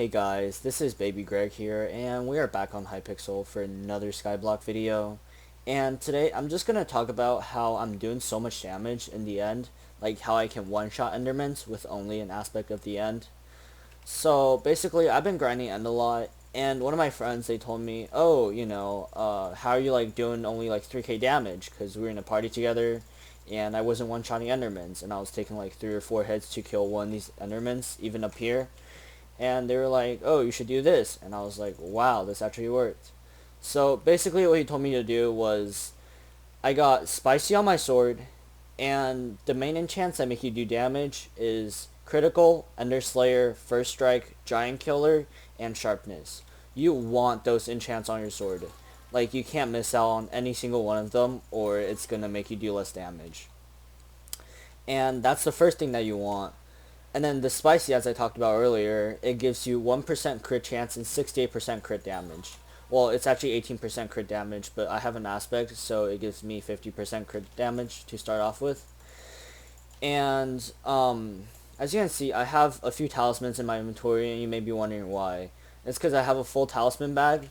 Hey guys, this is Baby Greg here, and we are back on Hypixel for another Skyblock video. And today I'm just gonna talk about how I'm doing so much damage in the end, like how I can one-shot Endermans with only an aspect of the end. So basically, I've been grinding end a lot, and one of my friends, they told me, oh, how are you like doing only like 3k damage? Because we were in a party together, and I wasn't one-shotting Endermans, and I was taking like 3 or 4 hits to kill one of these Endermans, even up here. And they were like, oh, you should do this. And I was like, wow, this actually worked. So basically what he told me to do was I got spicy on my sword, and the main enchants that make you do damage is critical, ender slayer, first strike, giant killer, and sharpness. You want those enchants on your sword. Like, you can't miss out on any single one of them, or it's gonna make you do less damage. And that's the first thing that you want. And then the spicy, as I talked about earlier, it gives you 1% crit chance and 68% crit damage. Well, it's actually 18% crit damage, but I have an aspect, so it gives me 50% crit damage to start off with. And as you can see, I have a few talismans in my inventory, and you may be wondering why. It's because I have a full talisman bag,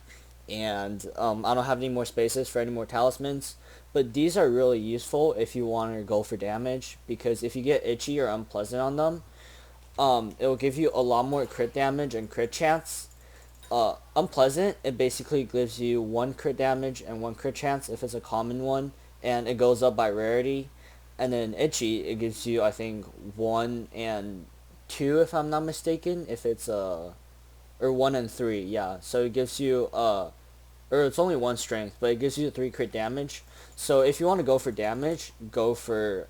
and I don't have any more spaces for any more talismans. But these are really useful if you want to go for damage, because if you get itchy or unpleasant on them, it will give you a lot more crit damage and crit chance. Unpleasant, it basically gives you 1 crit damage and 1 crit chance if it's a common one, and it goes up by rarity. And then itchy, it gives you, I think, 1 and 2 if I'm not mistaken, if it's or 1 and 3, yeah. So it gives you or it's only 1 strength, but it gives you 3 crit damage. So if you want to go for damage, go for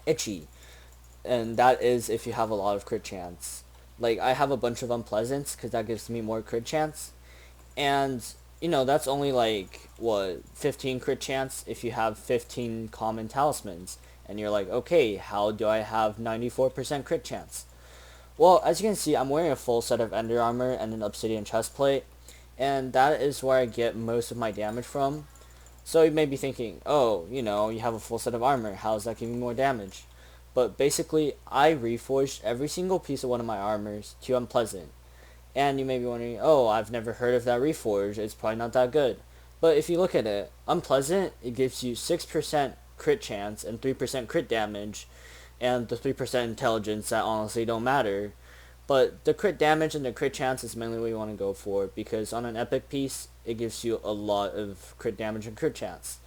itchy. And that is if you have a lot of crit chance. Like, I have a bunch of unpleasants because that gives me more crit chance, and that's only like what, 15 crit chance if you have 15 common talismans. And you're like, okay, how do I have 94% crit chance? Well, as you can see, I'm wearing a full set of ender armor and an obsidian chestplate, and that is where I get most of my damage from. So you may be thinking, oh, you have a full set of armor, how is that giving more damage? But basically, I reforged every single piece of one of my armors to unpleasant. And you may be wondering, oh, I've never heard of that reforge, it's probably not that good. But if you look at it, unpleasant, it gives you 6% crit chance and 3% crit damage, and the 3% intelligence that honestly don't matter. But the crit damage and the crit chance is mainly what you want to go for, because on an epic piece, it gives you a lot of crit damage and crit chance.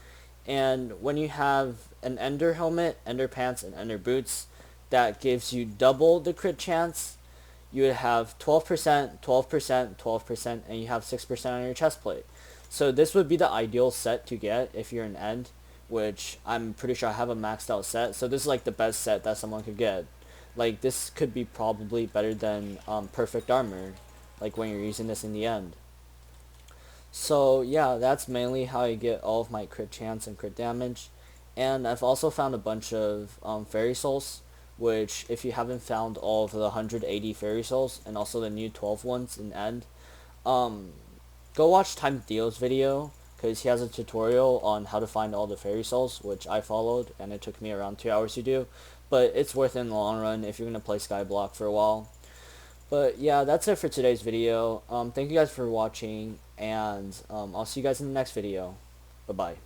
And when you have an ender helmet, ender pants, and ender boots, that gives you double the crit chance. You would have 12%, 12%, 12%, and you have 6% on your chest plate. So this would be the ideal set to get if you're an end, which I'm pretty sure I have a maxed out set. So this is like the best set that someone could get. Like, this could be probably better than perfect armor, like when you're using this in the end. So yeah, that's mainly how I get all of my crit chance and crit damage. And I've also found a bunch of fairy souls, which if you haven't found all of the 180 fairy souls and also the new 12 ones in end, go watch Time Theo's video, because he has a tutorial on how to find all the fairy souls, which I followed, and it took me around 2 hours to do. But it's worth it in the long run if you're going to play Skyblock for a while. But yeah, that's it for today's video. Thank you guys for watching, and I'll see you guys in the next video. Bye-bye.